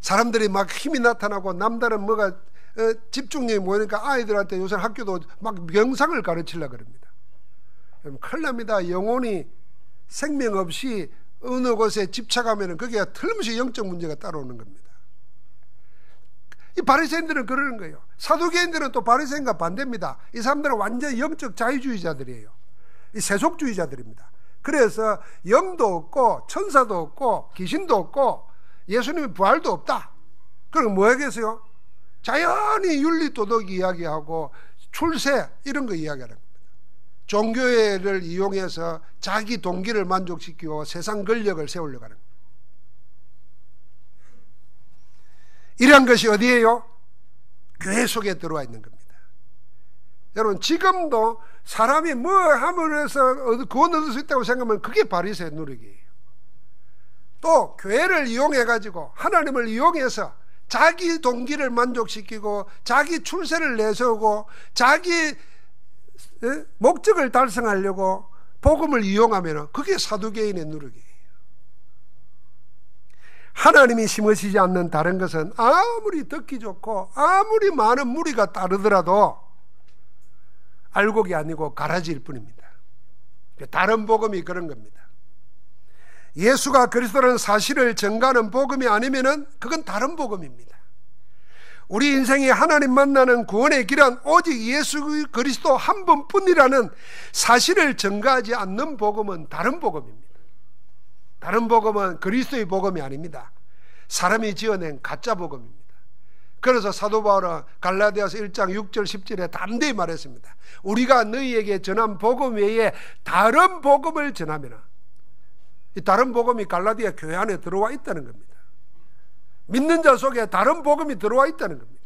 사람들이 막 힘이 나타나고 남다른 뭐가 집중력이 모이니까 아이들한테 요새 학교도 막 명상을 가르치려고 그럽니다. 큰일 납니다. 영혼이 생명 없이 어느 곳에 집착하면 그게 틀림없이 영적 문제가 따라오는 겁니다. 이 바리새인들은 그러는 거예요. 사두개인들은 또 바리새인과 반대입니다. 이 사람들은 완전 영적 자유주의자들이에요. 이 세속주의자들입니다. 그래서 영도 없고 천사도 없고 귀신도 없고 예수님의 부활도 없다. 그럼 뭐 하겠어요? 자연히 윤리도덕 이야기하고 출세 이런 거 이야기하는 겁니다. 종교를 이용해서 자기 동기를 만족시키고 세상 권력을 세우려고 하는 겁니다. 이런 것이 어디예요? 교회 속에 들어와 있는 겁니다. 여러분, 지금도 사람이 뭐 하면서 구원 얻을 수 있다고 생각하면 그게 바리새의 노력이에요. 또 교회를 이용해 가지고 하나님을 이용해서 자기 동기를 만족시키고 자기 출세를 내세우고 자기 목적을 달성하려고 복음을 이용하면 그게 사두개인의 노력이에요. 하나님이 심으시지 않는 다른 것은 아무리 듣기 좋고 아무리 많은 무리가 따르더라도 알곡이 아니고 가라지일 뿐입니다. 다른 복음이 그런 겁니다. 예수가 그리스도라는 사실을 전가하는 복음이 아니면은 그건 다른 복음입니다. 우리 인생이 하나님 만나는 구원의 길은 오직 예수 그리스도 한 분뿐이라는 사실을 전가하지 않는 복음은 다른 복음입니다. 다른 복음은 그리스도의 복음이 아닙니다. 사람이 지어낸 가짜 복음입니다. 그래서 사도 바울은 갈라디아서 1장 6절 10절에 담대히 말했습니다. 우리가 너희에게 전한 복음 외에 다른 복음을 전하면, 이 다른 복음이 갈라디아 교회 안에 들어와 있다는 겁니다. 믿는 자 속에 다른 복음이 들어와 있다는 겁니다.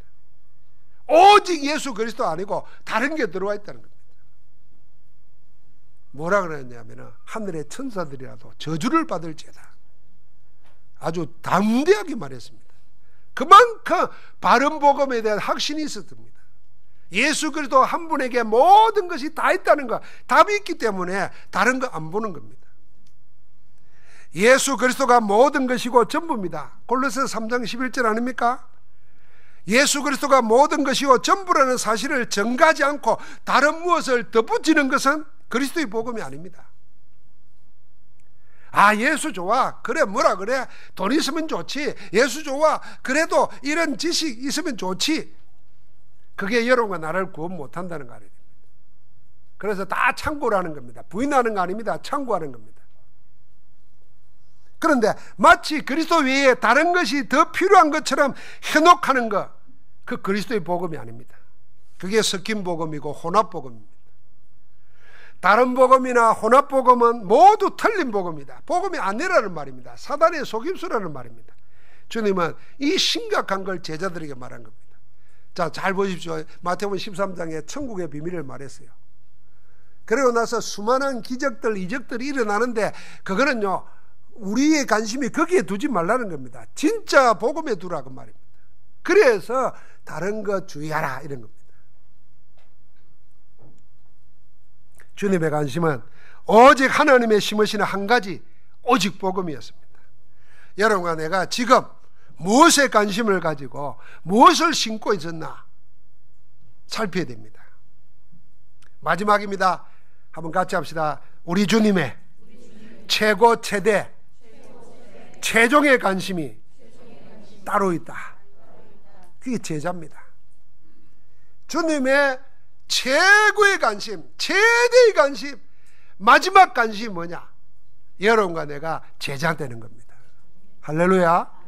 오직 예수 그리스도 아니고 다른 게 들어와 있다는 겁니다. 뭐라 그랬냐면 하늘의 천사들이라도 저주를 받을지어다. 아주 담대하게 말했습니다. 그만큼 바른 복음에 대한 확신이 있었습니다. 예수 그리스도 한 분에게 모든 것이 다 있다는 거, 답이 있기 때문에 다른 거 안 보는 겁니다. 예수 그리스도가 모든 것이고 전부입니다. 골로새서 3장 11절 아닙니까? 예수 그리스도가 모든 것이고 전부라는 사실을 전가하지 않고 다른 무엇을 덧붙이는 것은 그리스도의 복음이 아닙니다. 아, 예수 좋아. 그래, 뭐라 그래. 돈 있으면 좋지. 예수 좋아. 그래도 이런 지식 있으면 좋지. 그게 여러분과 나를 구원 못한다는 거 아닙니다. 그래서 다 참고라는 겁니다. 부인하는 거 아닙니다. 참고하는 겁니다. 그런데 마치 그리스도 외에 다른 것이 더 필요한 것처럼 현혹하는 것, 그 그리스도의 복음이 아닙니다. 그게 섞인 복음이고 혼합 복음입니다. 다른 복음이나 혼합 복음은 모두 틀린 복음이다. 복음이 아니라는 말입니다. 사단의 속임수라는 말입니다. 주님은 이 심각한 걸 제자들에게 말한 겁니다. 자, 잘 보십시오. 마태복음 13장에 천국의 비밀을 말했어요. 그러고 나서 수많은 기적들, 이적들이 일어나는데 그거는요, 우리의 관심이 거기에 두지 말라는 겁니다. 진짜 복음에 두라고 말입니다. 그래서 다른 거 주의하라 이런 겁니다. 주님의 관심은 오직 하나님의 심으시는 한 가지, 오직 복음이었습니다. 여러분과 내가 지금 무엇에 관심을 가지고 무엇을 심고 있었나 살펴야 됩니다. 마지막입니다. 한번 같이 합시다. 우리 주님의 최고 최대 최종의 관심이 따로 있다. 그게 제자입니다. 주님의 최고의 관심, 최대의 관심, 마지막 관심이 뭐냐? 여러분과 내가 제자 되는 겁니다. 할렐루야.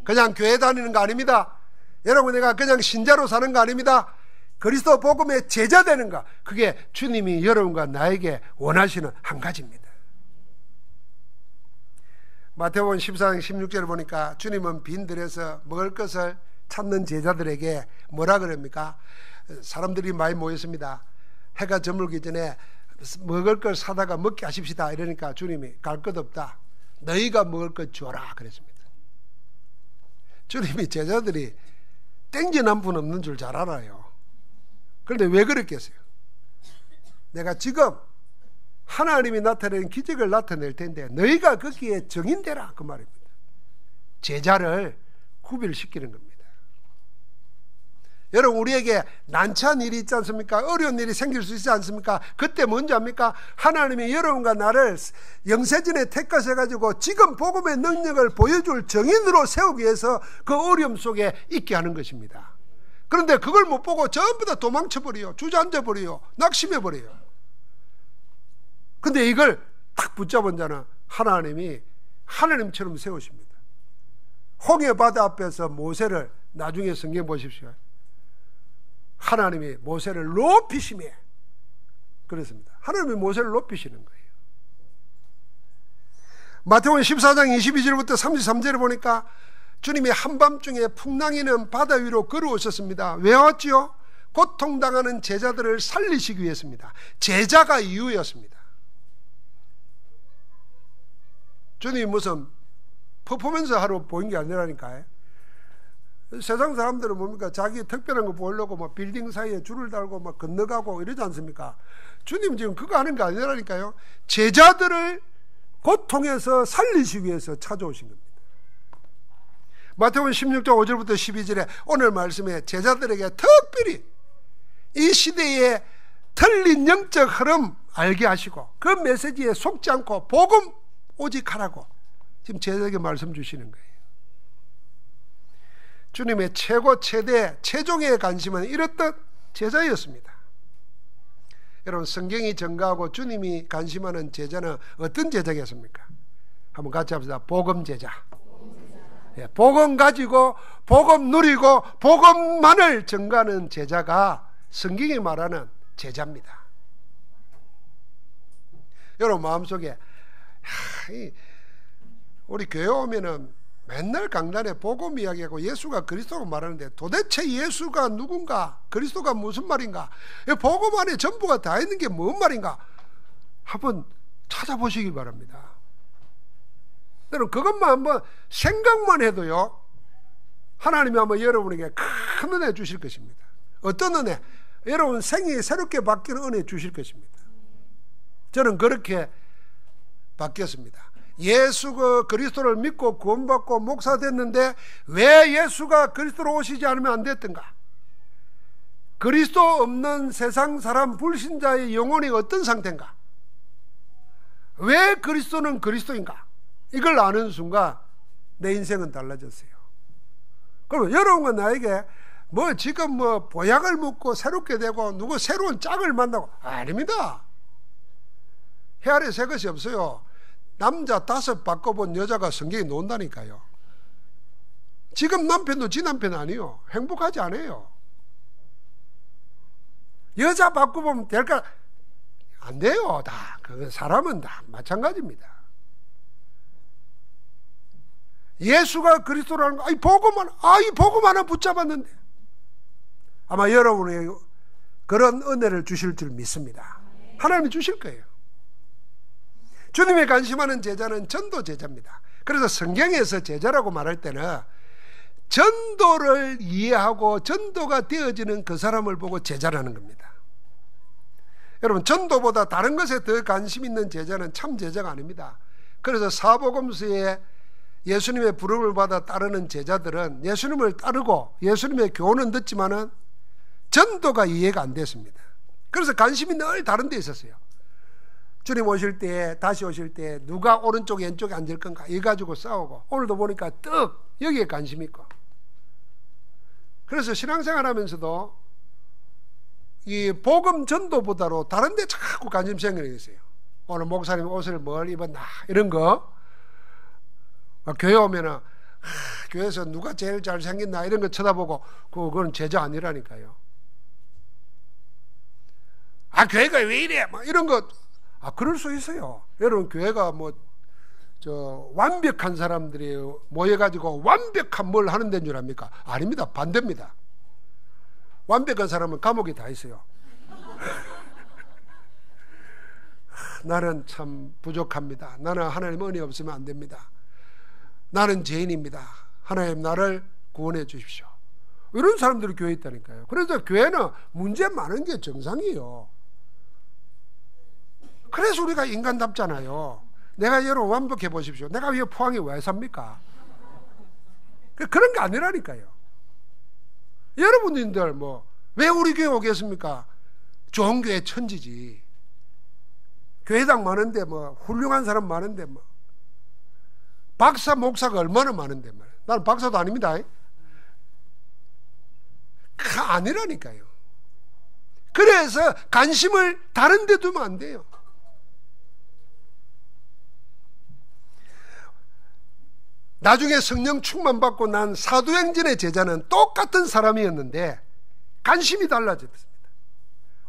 그냥 교회 다니는 거 아닙니다. 여러분, 내가 그냥 신자로 사는 거 아닙니다. 그리스도 복음의 제자 되는 거, 그게 주님이 여러분과 나에게 원하시는 한 가지입니다. 마태복음 14장 16절을 보니까 주님은 빈들에서 먹을 것을 찾는 제자들에게 뭐라 그럽니까? 사람들이 많이 모였습니다. 해가 저물기 전에 먹을 걸 사다가 먹게 하십시다. 이러니까 주님이 갈 것 없다. 너희가 먹을 것 줘라 그랬습니다. 주님이 제자들이 땡전 한 푼 없는 줄 잘 알아요. 그런데 왜 그랬겠어요? 내가 지금 하나님이 나타내는 기적을 나타낼 텐데 너희가 거기에 정인되라 그 말입니다. 제자를 구별시키는 겁니다. 여러분, 우리에게 난처한 일이 있지 않습니까? 어려운 일이 생길 수 있지 않습니까? 그때 뭔지 압니까? 하나님이 여러분과 나를 영세전에 택하셔가지고 지금 복음의 능력을 보여줄 정인으로 세우기 위해서 그 어려움 속에 있게 하는 것입니다. 그런데 그걸 못 보고 전부 다 도망쳐버려요. 주저앉아버려요. 낙심해버려요. 근데 이걸 딱 붙잡은 자는 하나님이 하나님처럼 세우십니다. 홍해 바다 앞에서 모세를, 나중에 성경 보십시오. 하나님이 모세를 높이시매. 그렇습니다. 하나님이 모세를 높이시는 거예요. 마태복음 14장 22절부터 33절을 보니까 주님이 한밤중에 풍랑이는 바다 위로 걸어오셨습니다. 왜 왔지요? 고통당하는 제자들을 살리시기 위해서입니다. 제자가 이유였습니다. 주님이 무슨 퍼포먼스 하러 보인 게 아니라니까요. 세상 사람들은 뭡니까? 자기 특별한 거 보려고 막 빌딩 사이에 줄을 달고 막 건너가고 이러지 않습니까? 주님 지금 그거 하는 게 아니라니까요. 제자들을 고통에서 살리시기 위해서 찾아오신 겁니다. 마태복음 16장 5절부터 12절에 오늘 말씀에 제자들에게 특별히 이 시대에 틀린 영적 흐름 알게 하시고 그 메시지에 속지 않고 복음 오직 하라고 지금 제자에게 말씀 주시는 거예요. 주님의 최고 최대 최종의 관심은 이렇듯 제자였습니다. 여러분, 성경이 증가하고 주님이 관심하는 제자는 어떤 제자겠습니까? 한번 같이 합시다. 복음 제자. 복음 가지고 복음 누리고 복음만을 증가하는 제자가 성경이 말하는 제자입니다. 여러분 마음속에 우리 교회 오면은 맨날 강단에 복음 이야기하고 예수가 그리스도라고 말하는데 도대체 예수가 누군가, 그리스도가 무슨 말인가, 복음 안에 전부가 다 있는 게 뭔 말인가 한번 찾아보시기 바랍니다. 여러분 그것만 한번 생각만 해도요 하나님이 한번 여러분에게 큰 은혜 주실 것입니다. 어떤 은혜? 여러분 생이 새롭게 바뀌는 은혜 주실 것입니다. 저는 그렇게 바뀌었습니다. 예수가 그리스도를 믿고 구원받고 목사 됐는데 왜 예수가 그리스도로 오시지 않으면 안 됐던가? 그리스도 없는 세상 사람 불신자의 영혼이 어떤 상태인가? 왜 그리스도는 그리스도인가? 이걸 아는 순간 내 인생은 달라졌어요. 그럼 여러분과 나에게 뭐 지금 뭐 보약을 먹고 새롭게 되고 누구 새로운 짝을 만나고 아닙니다. 해 아래 새 것이 없어요. 남자 5 바꿔본 여자가 성경에 나온다니까요. 지금 남편도 지 남편 아니요. 행복하지 않아요. 여자 바꿔보면 될까? 안 돼요. 다 그 사람은 다 마찬가지입니다. 예수가 그리스도라는 거, 이 복음 하나 붙잡았는데 아마 여러분에게 그런 은혜를 주실 줄 믿습니다. 하나님이 주실 거예요. 주님의 관심하는 제자는 전도 제자입니다. 그래서 성경에서 제자라고 말할 때는 전도를 이해하고 전도가 되어지는 그 사람을 보고 제자라는 겁니다. 여러분 전도보다 다른 것에 더 관심 있는 제자는 참 제자가 아닙니다. 그래서 사복음서에 예수님의 부름을 받아 따르는 제자들은 예수님을 따르고 예수님의 교훈은 듣지만은 전도가 이해가 안 됐습니다. 그래서 관심이 늘 다른 데 있었어요. 주님 오실 때, 다시 오실 때 누가 오른쪽에 왼쪽에 앉을 건가 이 가지고 싸우고, 오늘도 보니까 떡 여기에 관심 있고. 그래서 신앙생활 하면서도 이 복음 전도보다로 다른 데 자꾸 관심 생기는 게 있어요. 오늘 목사님 옷을 뭘 입었나 이런 거. 교회 오면은 교회에서 누가 제일 잘생겼나 이런 거 쳐다보고 그건 제자 아니라니까요. 교회가 왜 이래 막 이런 거. 그럴 수 있어요. 여러분 교회가 완벽한 사람들이 모여가지고 완벽한 뭘 하는 데인 줄 압니까? 아닙니다. 반대입니다. 완벽한 사람은 감옥에 다 있어요. 나는 참 부족합니다. 나는 하나님 은혜 없으면 안 됩니다. 나는 죄인입니다. 하나님 나를 구원해 주십시오. 이런 사람들이 교회에 있다니까요. 그래서 교회는 문제 많은 게 정상이에요. 그래서 우리가 인간답잖아요. 내가 여러분 완벽해 보십시오. 내가 왜 포항에 왜 삽니까? 그런 게 아니라니까요. 여러분들 왜 우리 교회 오겠습니까? 좋은 교회 천지지. 교회당 많은데 훌륭한 사람 많은데 박사 목사가 얼마나 많은데 나는 박사도 아닙니다. 아니라니까요. 그래서 관심을 다른 데 두면 안 돼요. 나중에 성령 충만 받고 난 사도행전의 제자는 똑같은 사람이었는데 관심이 달라졌습니다.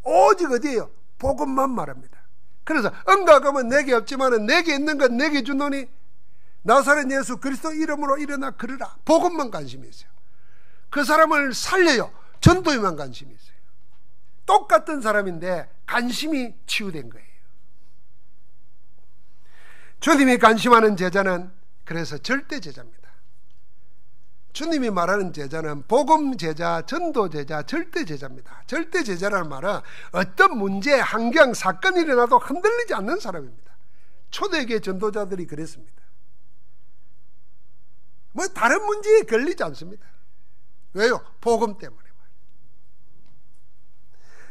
오직 어디에요? 복음만 말합니다. 그래서 응가하면 내게 없지만 내게 있는 건 내게 주노니 나사렛 예수 그리스도 이름으로 일어나 걸으라. 복음만 관심이 있어요. 그 사람을 살려요. 전도에만 관심이 있어요. 똑같은 사람인데 관심이 치유된 거예요. 주님이 관심하는 제자는 그래서 절대 제자입니다. 주님이 말하는 제자는 복음 제자, 전도 제자, 절대 제자입니다. 절대 제자라는 말은 어떤 문제, 환경, 사건이 일어나도 흔들리지 않는 사람입니다. 초대교회 전도자들이 그랬습니다. 다른 문제에 걸리지 않습니다. 왜요? 복음 때문에.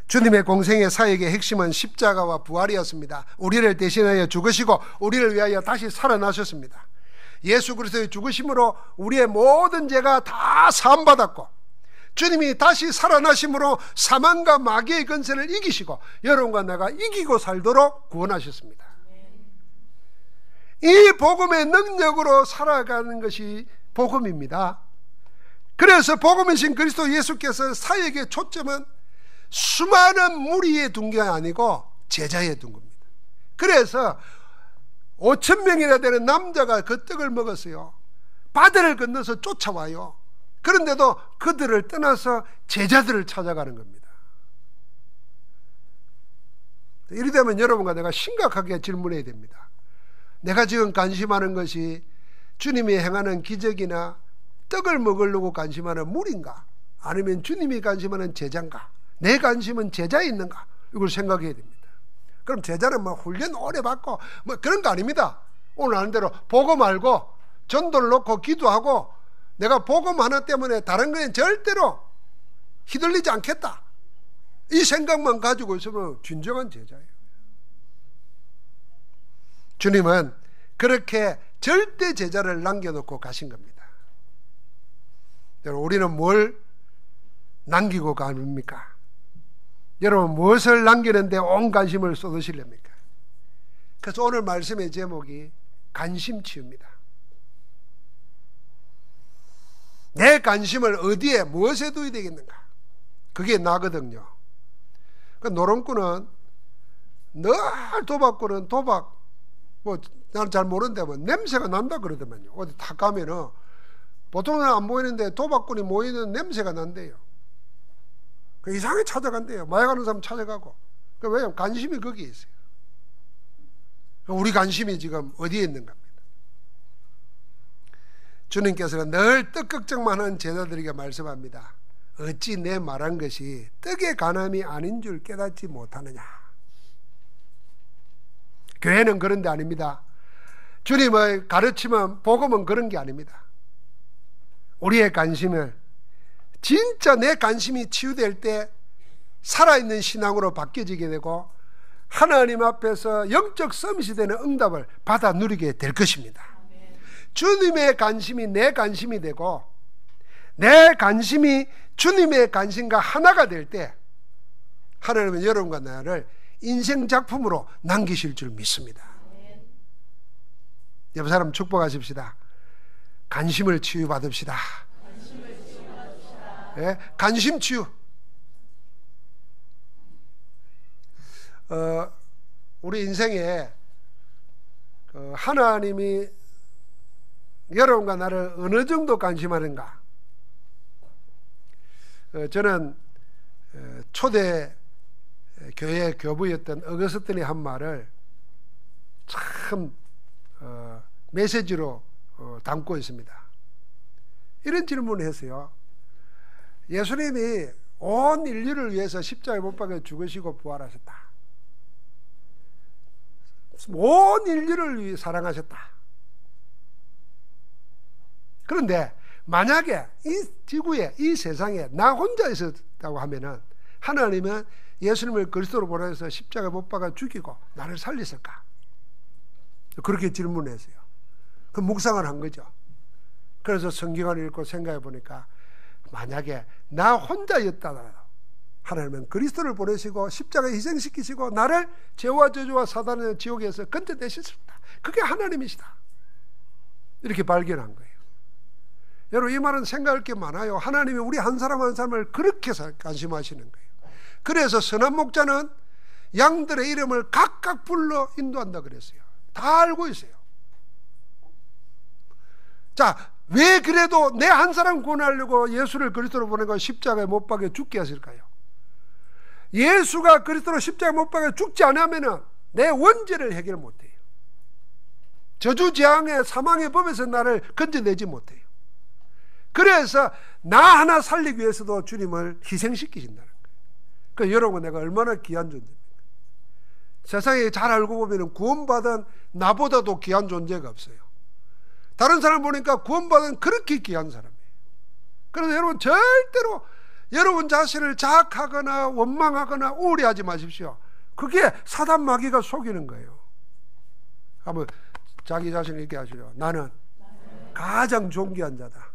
주님의 공생의 사역의 핵심은 십자가와 부활이었습니다. 우리를 대신하여 죽으시고 우리를 위하여 다시 살아나셨습니다. 예수 그리스도의 죽으심으로 우리의 모든 죄가 다 사함받았고 주님이 다시 살아나심으로 사망과 마귀의 권세를 이기시고 여러분과 내가 이기고 살도록 구원하셨습니다. 이 복음의 능력으로 살아가는 것이 복음입니다. 그래서 복음이신 그리스도 예수께서 사역의 초점은 수많은 무리에 둔 게 아니고 제자에 둔 겁니다. 그래서 5,000명이나 되는 남자가 그 떡을 먹었어요. 바다를 건너서 쫓아와요. 그런데도 그들을 떠나서 제자들을 찾아가는 겁니다. 이리 되면 여러분과 내가 심각하게 질문해야 됩니다. 내가 지금 관심하는 것이 주님이 행하는 기적이나 떡을 먹으려고 관심하는 무리인가? 아니면 주님이 관심하는 제자인가? 내 관심은 제자에 있는가? 이걸 생각해야 됩니다. 그럼 제자는 훈련 오래 받고 그런 거 아닙니다. 오늘 하는 대로 복음 알고 전도를 놓고 기도하고 내가 복음 하나 때문에 다른 거엔 절대로 휘둘리지 않겠다. 이 생각만 가지고 있으면 진정한 제자예요. 주님은 그렇게 절대 제자를 남겨놓고 가신 겁니다. 여러분, 우리는 뭘 남기고 갑니까? 여러분, 무엇을 남기는데 온 관심을 쏟으시렵니까? 그래서 오늘 말씀의 제목이 관심치유입니다. 내 관심을 어디에 무엇에 둬야 되겠는가? 그게 나거든요. 그 노름꾼은 늘 도박꾼은 도박 나는 잘 모르는데 냄새가 난다 그러더만요. 어디 탁 가면은 보통은 안 보이는데 도박꾼이 모이는 냄새가 난대요. 이상하게 찾아간대요. 마약하는 사람 찾아가고. 왜냐하면 관심이 거기에 있어요. 우리 관심이 지금 어디에 있는 겁니다. 주님께서는 늘 떡 걱정만 하는 제자들에게 말씀합니다. 어찌 내 말한 것이 떡의 간함이 아닌 줄 깨닫지 못하느냐. 교회는 그런 데 아닙니다. 주님의 가르침은 복음은 그런 게 아닙니다. 우리의 관심을 진짜 내 관심이 치유될 때 살아있는 신앙으로 바뀌어지게 되고 하나님 앞에서 영적 서밋이 되는 응답을 받아 누리게 될 것입니다. 주님의 관심이 내 관심이 되고 내 관심이 주님의 관심과 하나가 될 때 하나님은 여러분과 나를 인생 작품으로 남기실 줄 믿습니다. 옆 사람 축복하십시다. 관심을 치유받읍시다. 예? 관심 치유. 우리 인생에 하나님이 여러분과 나를 어느 정도 관심하는가? 저는 초대 교회 교부였던 어거스틴이 한 말을 참 메시지로 담고 있습니다. 이런 질문을 했어요. 예수님이 온 인류를 위해서 십자가에 못 박혀 죽으시고 부활하셨다. 온 인류를 위해 사랑하셨다. 그런데 만약에 이 지구에, 이 세상에 나 혼자 있었다고 하면은 하나님은 예수님을 그리스도로 보내서 십자가에 못 박아 죽이고 나를 살렸을까? 그렇게 질문했어요. 그 묵상을 한 거죠. 그래서 성경을 읽고 생각해 보니까 만약에 나 혼자였다더라도 하나님은 그리스도를 보내시고 십자가에 희생시키시고 나를 죄와 저주와 사단의 지옥에서 건져내셨습니다. 그게 하나님이시다. 이렇게 발견한 거예요. 여러분, 이 말은 생각할 게 많아요. 하나님이 우리 한 사람 한 사람을 그렇게 관심하시는 거예요. 그래서 선한 목자는 양들의 이름을 각각 불러 인도한다 그랬어요. 다 알고 있어요. 자, 왜 그래도 내 한 사람 구원하려고 예수를 그리스도로 보내고 십자가에 못 박여 죽게 하실까요? 예수가 그리스도로 십자가에 못 박여 죽지 않으면 내 원죄를 해결 못해요. 저주 재앙의 사망의 법에서 나를 건져내지 못해요. 그래서 나 하나 살리기 위해서도 주님을 희생시키신다는 거예요. 그러니까 여러분, 내가 얼마나 귀한 존재입니까? 세상에 잘 알고 보면 구원받은 나보다도 귀한 존재가 없어요. 다른 사람 보니까 구원받은 그렇게 귀한 사람이에요. 그래서 여러분, 절대로 여러분 자신을 자학하거나 원망하거나 우울해하지 마십시오. 그게 사단 마귀가 속이는 거예요. 한번 자기 자신을 이렇게 하시죠. 나는 가장 존귀한 자다.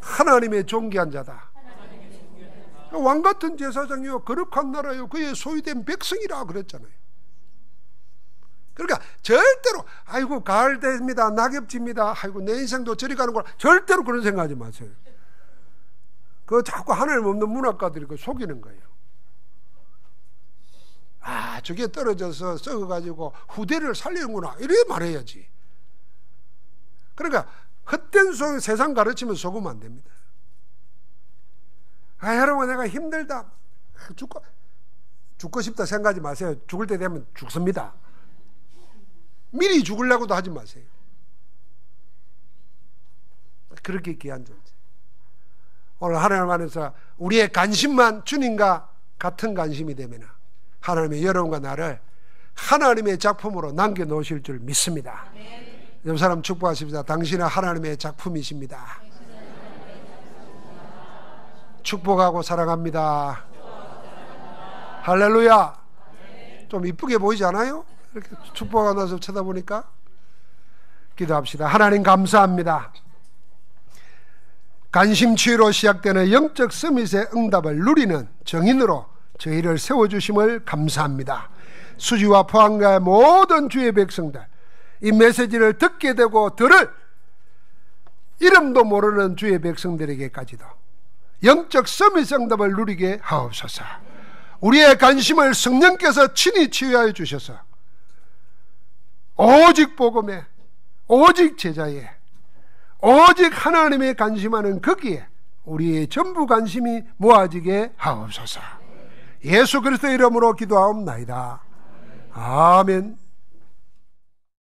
하나님의 존귀한 자다. 왕같은 제사장이요 거룩한 나라요 그의 소유된 백성이라 그랬잖아요. 그러니까 절대로 아이고 가을 됩니다, 낙엽집니다, 아이고 내 인생도 저리 가는 거라, 절대로 그런 생각하지 마세요. 그거 자꾸 하나님 없는 문학가들이 그 속이는 거예요. 아, 저게 떨어져서 썩어가지고 후대를 살리는구나, 이래 말해야지. 그러니까 헛된 세상 가르치면 속으면 안 됩니다. 아, 여러분, 내가 힘들다, 죽고 싶다 생각하지 마세요. 죽을 때 되면 죽습니다. 미리 죽으려고도 하지 마세요. 그렇게 귀한 존재. 오늘 하나님 안에서 우리의 관심만 주님과 같은 관심이 되면 하나님의 여러분과 나를 하나님의 작품으로 남겨놓으실 줄 믿습니다. 옆 사람 축복하십니다. 당신은 하나님의 작품이십니다. 축복하고 사랑합니다. 할렐루야. 좀 이쁘게 보이지 않아요? 이렇게 축복하고 나서 쳐다보니까. 기도합시다. 하나님 감사합니다. 관심치유로 시작되는 영적 서밋의 응답을 누리는 정인으로 저희를 세워주심을 감사합니다. 수지와 포항가의 모든 주의 백성들, 이 메시지를 듣게 되고 들을 이름도 모르는 주의 백성들에게까지도 영적 서밋 응답을 누리게 하옵소서. 우리의 관심을 성령께서 친히 치유하여 주셔서 오직 복음에, 오직 제자에, 오직 하나님의 관심하는 거기에 우리의 전부 관심이 모아지게 하옵소서. 예수 그리스도의 이름으로 기도하옵나이다. 아멘.